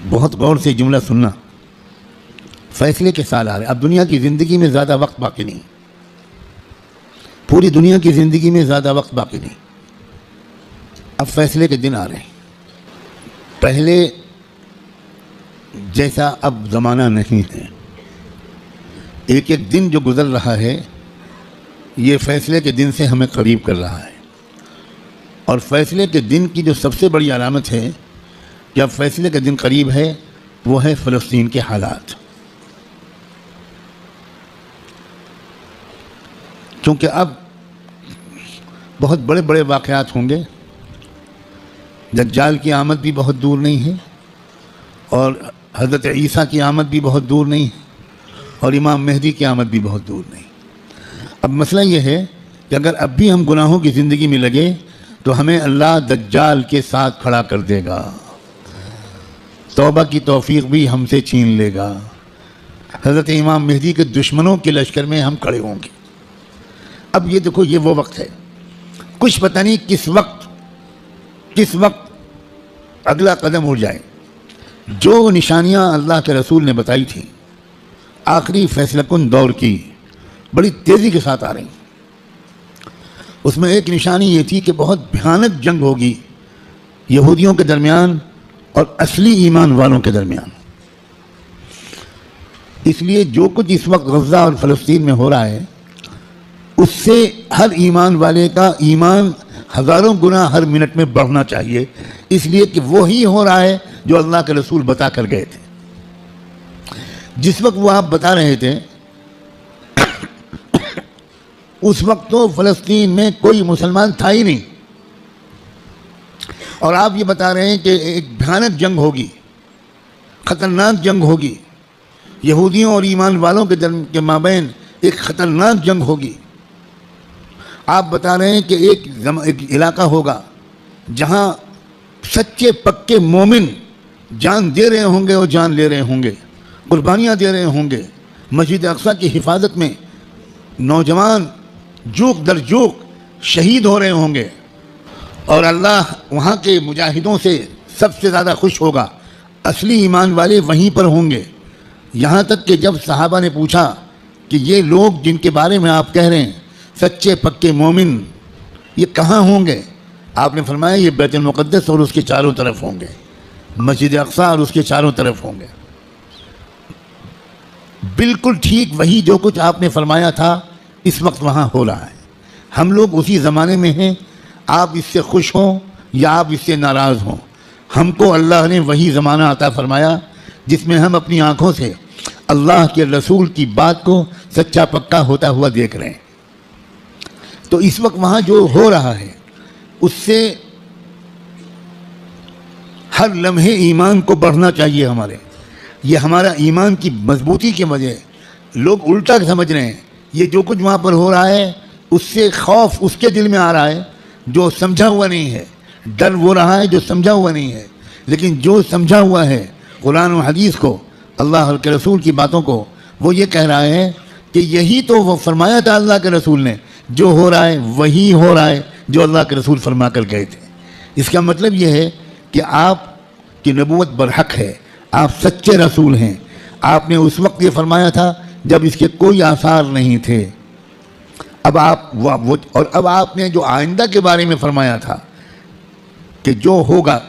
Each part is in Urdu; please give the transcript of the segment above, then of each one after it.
بہت غور سے جملہ سننا، فیصلے کے سال آ رہے. اب دنیا کی زندگی میں زیادہ وقت باقی نہیں، پوری دنیا کی زندگی میں زیادہ وقت باقی نہیں. اب فیصلے کے دن آ رہے ہیں. پہلے جیسا اب زمانہ نہیں ہے. ایک ایک دن جو گزر رہا ہے یہ فیصلے کے دن سے ہمیں قریب کر رہا ہے. اور فیصلے کے دن کی جو سب سے بڑی علامت ہے کہ اب فیصلے کا دن قریب ہے وہ ہے فلسطین کے حالات. کیونکہ اب بہت بڑے بڑے واقعات ہوں گے. دجال کی آمد بھی بہت دور نہیں ہے، اور حضرت عیسیٰ کی آمد بھی بہت دور نہیں ہے، اور امام مہدی کی آمد بھی بہت دور نہیں. اب مسئلہ یہ ہے کہ اگر اب بھی ہم گناہوں کی زندگی میں لگے تو ہمیں اللہ دجال کے ساتھ کھڑا کر دے گا، توبہ کی توفیق بھی ہم سے چھین لے گا. حضرت امام مہدی کے دشمنوں کے لشکر میں ہم کھڑے ہوں گے. اب یہ دیکھو، یہ وہ وقت ہے، کچھ پتہ نہیں کس وقت اگلا قدم اٹھ جائے. جو نشانیاں اللہ کے رسول نے بتائی تھیں آخری فیصلہ کن دور کی بڑی تیزی کے ساتھ آ رہی. اس میں ایک نشانی یہ تھی کہ بہت بھیانک جنگ ہوگی یہودیوں کے درمیان اور اصلی ایمان والوں کے درمیان. اس لیے جو کچھ اس وقت غزہ اور فلسطین میں ہو رہا ہے اس سے ہر ایمان والے کا ایمان ہزاروں گنا ہر منٹ میں بڑھنا چاہیے، اس لیے کہ وہی ہو رہا ہے جو اللہ کے رسول بتا کر گئے تھے. جس وقت وہ آپ بتا رہے تھے اس وقت تو فلسطین میں کوئی مسلمان تھا ہی نہیں، اور آپ یہ بتا رہے ہیں کہ ایک بھیانک جنگ ہوگی، خطرناک جنگ ہوگی، یہودیوں اور ایمان والوں کے مابین ایک خطرناک جنگ ہوگی. آپ بتا رہے ہیں کہ ایک علاقہ ہوگا جہاں سچے پکے مومن جان دے رہے ہوں گے اور جان لے رہے ہوں گے، قربانیاں دے رہے ہوں گے. مسجد اقصیٰ کی حفاظت میں نوجوان جوک در جوک شہید ہو رہے ہوں گے، اور اللہ وہاں کے مجاہدوں سے سب سے زیادہ خوش ہوگا. اصلی ایمان والے وہیں پر ہوں گے. یہاں تک کہ جب صحابہ نے پوچھا کہ یہ لوگ جن کے بارے میں آپ کہہ رہے ہیں سچے پکے مومن یہ کہاں ہوں گے، آپ نے فرمایا یہ بیت المقدس اور اس کے چاروں طرف ہوں گے، مسجد اقصیٰ اور اس کے چاروں طرف ہوں گے. بالکل ٹھیک وہی جو کچھ آپ نے فرمایا تھا اس وقت وہاں ہو رہا ہے. ہم لوگ اسی زمانے میں ہیں. آپ اس سے خوش ہوں یا آپ اس سے ناراض ہوں، ہم کو اللہ نے وہی زمانہ عطا فرمایا جس میں ہم اپنی آنکھوں سے اللہ کے رسول کی بات کو سچا پکا ہوتا ہوا دیکھ رہے ہیں. تو اس وقت وہاں جو ہو رہا ہے اس سے ہر لمحے ایمان کو بڑھنا چاہیے ہمارے. یہ ہمارا ایمان کی مضبوطی کے وجہ لوگ الٹا سمجھ رہے ہیں. یہ جو کچھ وہاں پر ہو رہا ہے اس سے خوف اس کے دل میں آ رہا ہے جو سمجھا ہوا نہیں ہے، ڈر وہ رہا ہے جو سمجھا ہوا نہیں ہے. لیکن جو سمجھا ہوا ہے قرآن و حدیث کو، اللہ کے رسول کی باتوں کو، وہ یہ کہہ رہا ہے کہ یہی تو وہ فرمایا تھا اللہ کے رسول نے، جو ہو رہا ہے وہی ہو رہا ہے جو اللہ کے رسول فرما کر گئے تھے. اس کا مطلب یہ ہے کہ آپ کی نبوت برحق ہے، آپ سچے رسول ہیں. آپ نے اس وقت یہ فرمایا تھا جب اس کے کوئی آثار نہیں تھے. اب آپ نے جو آئندہ کے بارے میں فرمایا تھا کہ جو ہوگا،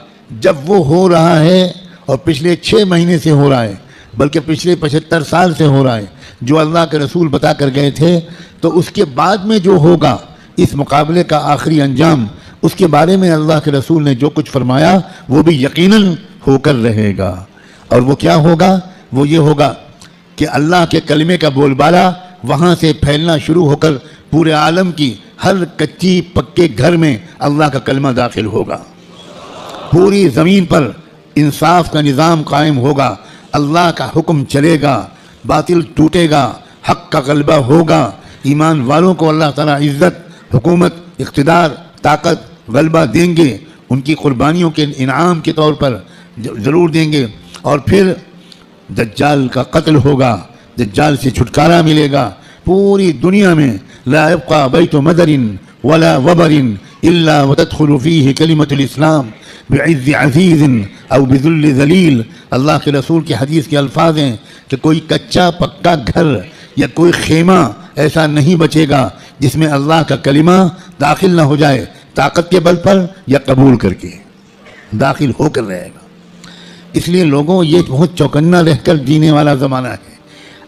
جب وہ ہو رہا ہے اور پچھلے 6 مہینے سے ہو رہا ہے بلکہ پچھلے 75 سال سے ہو رہا ہے جو اللہ کے رسول بتا کر گئے تھے، تو اس کے بعد میں جو ہوگا اس مقابلے کا آخری انجام، اس کے بارے میں اللہ کے رسول نے جو کچھ فرمایا وہ بھی یقیناً ہو کر رہے گا. اور وہ کیا ہوگا؟ وہ یہ ہوگا کہ اللہ کے کلمے کا بول بالا وہاں سے پھیلنا شروع ہو کر پورے عالم کی ہر کچی پکے گھر میں اللہ کا کلمہ داخل ہوگا. پوری زمین پر انصاف کا نظام قائم ہوگا، اللہ کا حکم چلے گا، باطل ٹوٹے گا، حق کا غلبہ ہوگا. ایمان والوں کو اللہ تعالیٰ عزت، حکومت، اقتدار، طاقت، غلبہ دیں گے، ان کی قربانیوں کے انعام کے طور پر ضرور دیں گے. اور پھر دجال کا قتل ہوگا، دجال سے چھٹکارا ملے گا. پوری دنیا میں لا يبقى بیت مدر ولا وبر الا وتدخل فيه کلمۃ الاسلام. بعز عزیز او بذل ذلیل، اللہ کے رسول کی حدیث کے الفاظ ہیں کہ کوئی کچا پکا گھر یا کوئی خیمہ ایسا نہیں بچے گا جس میں اللہ کا کلمہ داخل نہ ہو جائے، طاقت کے بل پر یا قبول کر کے داخل ہو کر رہے گا۔ اس لیے لوگوں، یہ بہت چوکنا رہ کر جینے والا زمانہ ہے۔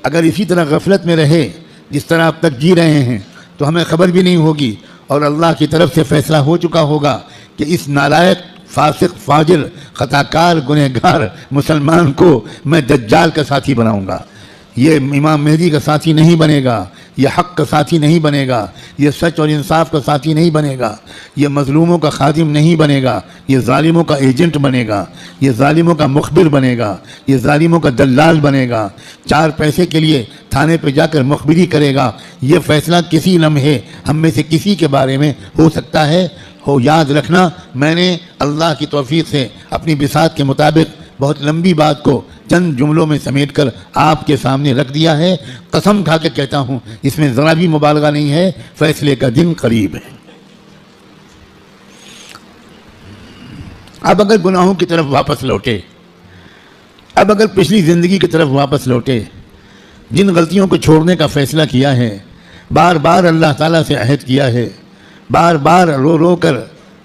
اگر اسی طرح غفلت میں رہے جس طرح اب تک جی رہے ہیں تو ہمیں خبر بھی نہیں ہوگی، اور اللہ کی طرف سے فیصلہ ہو چکا ہوگا کہ اس نالائق، فاسق، فاجر، خطاکار، گنہگار مسلمان کو میں دجال کا ساتھی بناؤں گا۔ یہ امام مہدی کا ساتھی نہیں بنے گا، یہ حق کا ساتھی نہیں بنے گا، یہ سچ اور انصاف کا ساتھی نہیں بنے گا، یہ مظلوموں کا خادم نہیں بنے گا، یہ ظالموں کا ایجنٹ بنے گا، یہ ظالموں کا مخبر بنے گا، یہ ظالموں کا دلال بنے گا، 4 پیسے کے لیے تھانے پہ جا کر مخبری کرے گا۔ یہ فیصلہ کسی لمحے ہم میں سے کسی کے بارے میں ہو سکتا ہے۔ یاد رکھنا، میں نے اللہ کی توفیق سے اپنی بساط کے مطابق بہت لمبی بات کو چند جملوں میں سمیٹ کر آپ کے سامنے رکھ دیا ہے۔ قسم کھا کے کہتا ہوں، اس میں ذرا بھی مبالغہ نہیں ہے، فیصلے کا دن قریب ہے۔ اب اگر گناہوں کی طرف واپس لوٹے، اب اگر پچھلی زندگی کی طرف واپس لوٹے، جن غلطیوں کو چھوڑنے کا فیصلہ کیا ہے، بار بار اللہ تعالیٰ سے عہد کیا ہے، بار بار رو رو کر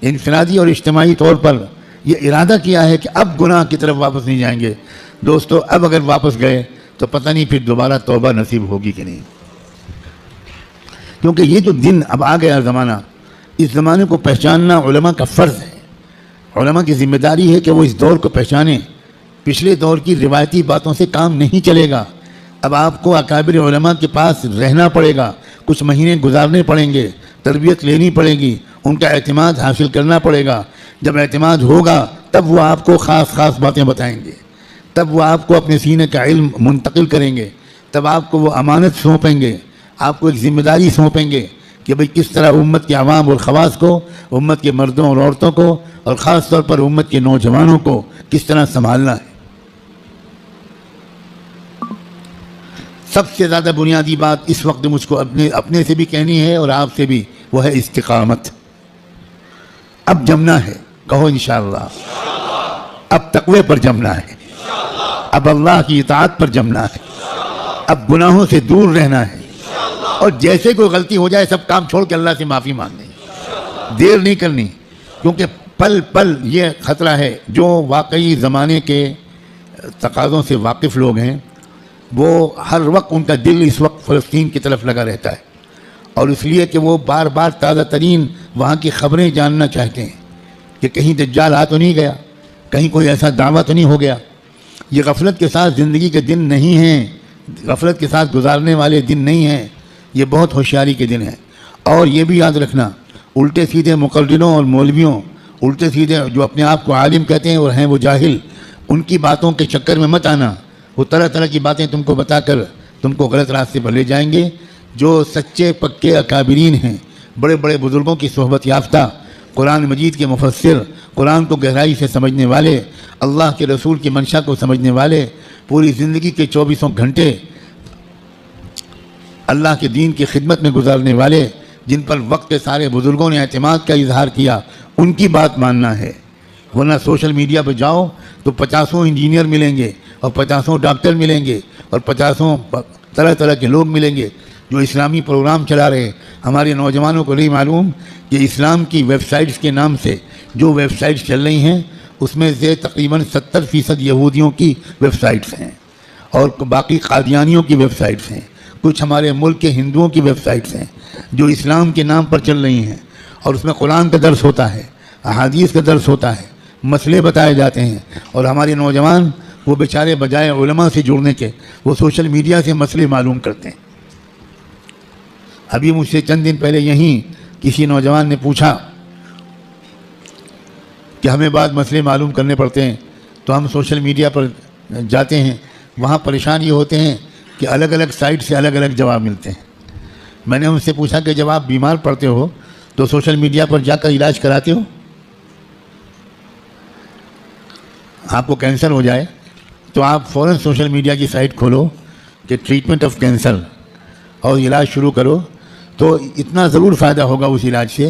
انفرادی اور اجتماعی طور پر یہ ارادہ کیا ہے کہ اب گناہ کی طرف واپس نہیں جائیں گے، دوستو اب اگر واپس گئے تو پتہ نہیں پھر دوبارہ توبہ نصیب ہوگی کہ نہیں، کیونکہ یہ جو دن اب آ گیا زمانہ، اس زمانے کو پہچاننا علماء کا فرض ہے۔ علماء کی ذمہ داری ہے کہ وہ اس دور کو پہچانیں۔ پچھلے دور کی روایتی باتوں سے کام نہیں چلے گا، اب آپ کو اکابر علماء کے پاس رہنا پڑے گا، کچھ مہینے گزارنے پڑیں گے، تربیت لینی پڑے گی، ان کا اعتماد حاصل کرنا پڑے گا۔ جب اعتماد ہوگا تب وہ آپ کو خاص باتیں بتائیں گے، تب وہ آپ کو اپنے سینے کا علم منتقل کریں گے، تب آپ کو وہ امانت سونپیں گے، آپ کو ایک ذمہ داری سونپیں گے کہ بھئی کس طرح امت کے عوام اور خواص کو، امت کے مردوں اور عورتوں کو، اور خاص طور پر امت کے نوجوانوں کو کس طرح سنبھالنا ہے۔ سب سے زیادہ بنیادی بات اس وقت مجھ کو اپنے سے بھی کہنی ہے اور آپ سے بھی، وہ ہے استقامت۔ اب جمنا ہے، کہو انشاءاللہ۔ اب تقوی پر جمنا ہے، اب اللہ کی اطاعت پر جمنا ہے، اب گناہوں سے دور رہنا ہے، اور جیسے کوئی غلطی ہو جائے سب کام چھوڑ کے اللہ سے معافی مانگنی، دیر نہیں کرنی، کیونکہ پل پل یہ خطرہ ہے۔ جو واقعی زمانے کے تقاضوں سے واقف لوگ ہیں، وہ ہر وقت ان کا دل اس وقت فلسطین کی طرف لگا رہتا ہے، اور اس لیے کہ وہ بار بار تازہ ترین وہاں کی خبریں جاننا چاہتے ہیں کہ کہیں دجال آ تو نہیں گیا، کہیں کوئی ایسا دعویٰ تو نہیں ہو گیا۔ یہ غفلت کے ساتھ زندگی کے دن نہیں ہیں، غفلت کے ساتھ گزارنے والے دن نہیں ہیں، یہ بہت ہوشیاری کے دن ہیں۔ اور یہ بھی یاد رکھنا، الٹے سیدھے مقرروں اور مولویوں، الٹے سیدھے جو اپنے آپ کو عالم کہتے ہیں اور ہیں وہ جاہل، ان کی باتوں کے چکر میں مت آنا۔ وہ طرح طرح کی باتیں تم کو بتا کر تم کو غلط راستے پر لے جائیں گے۔ جو سچے پکے اکابرین ہیں، بڑے بڑے بزرگوں کی صحبت یافتہ، قرآن مجید کے مفسر، قرآن کو گہرائی سے سمجھنے والے، اللہ کے رسول کی منشا کو سمجھنے والے، پوری زندگی کے 24 گھنٹے اللہ کے دین کی خدمت میں گزارنے والے، جن پر وقت کے سارے بزرگوں نے اعتماد کا اظہار کیا، ان کی بات ماننا ہے۔ ورنہ سوشل میڈیا پہ جاؤ تو 50 انجینئر ملیں گے، اور 50 ڈاکٹر ملیں گے، اور 50 طرح طرح کے لوگ ملیں گے جو اسلامی پروگرام چلا رہے ہیں۔ ہمارے نوجوانوں کو نہیں معلوم کہ اسلام کی ویب سائٹس کے نام سے جو ویب سائٹس چل رہی ہیں، اس میں سے تقریباً 70% یہودیوں کی ویب سائٹس ہیں، اور باقی قادیانیوں کی ویب سائٹس ہیں، کچھ ہمارے ملک کے ہندوؤں کی ویب سائٹس ہیں جو اسلام کے نام پر چل رہی ہیں، اور اس میں قرآن کا درس ہوتا ہے، احادیث کا درس ہوتا ہے، مسئلے بتائے جاتے ہیں، اور ہمارے نوجوان وہ بیچارے بجائے علماء سے جڑنے کے وہ سوشل میڈیا سے مسئلے معلوم کرتے ہیں۔ ابھی مجھ سے چند دن پہلے یہیں کسی نوجوان نے پوچھا کہ ہمیں بعض مسئلے معلوم کرنے پڑتے ہیں تو ہم سوشل میڈیا پر جاتے ہیں، وہاں پریشان یہ ہوتے ہیں کہ الگ الگ سائٹ سے الگ الگ جواب ملتے ہیں۔ میں نے ان سے پوچھا کہ جب آپ بیمار پڑتے ہو تو سوشل میڈیا پر جا کر علاج کراتے ہو؟ آپ کو کینسر ہو جائے تو آپ فوراً سوشل میڈیا کی سائٹ کھولو کہ ٹریٹمنٹ آف کینسر، اور علاج شروع کرو، تو اتنا ضرور فائدہ ہوگا اس علاج سے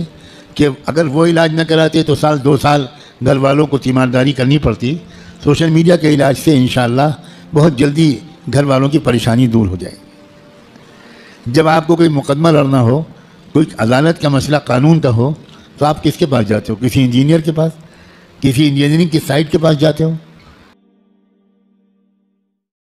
کہ اگر وہ علاج نہ کراتے تو 1 2 سال گھر والوں کو تیمارداری کرنی پڑتی، سوشل میڈیا کے علاج سے انشاءاللہ بہت جلدی گھر والوں کی پریشانی دور ہو جائے گی۔ جب آپ کو کوئی مقدمہ لڑنا ہو، کوئی عدالت کا مسئلہ قانون کا ہو، تو آپ کس کے پاس جاتے ہو؟ کسی انجینئر کے پاس، کسی انجینئرنگ کی سائٹ کے پاس جاتے ہو؟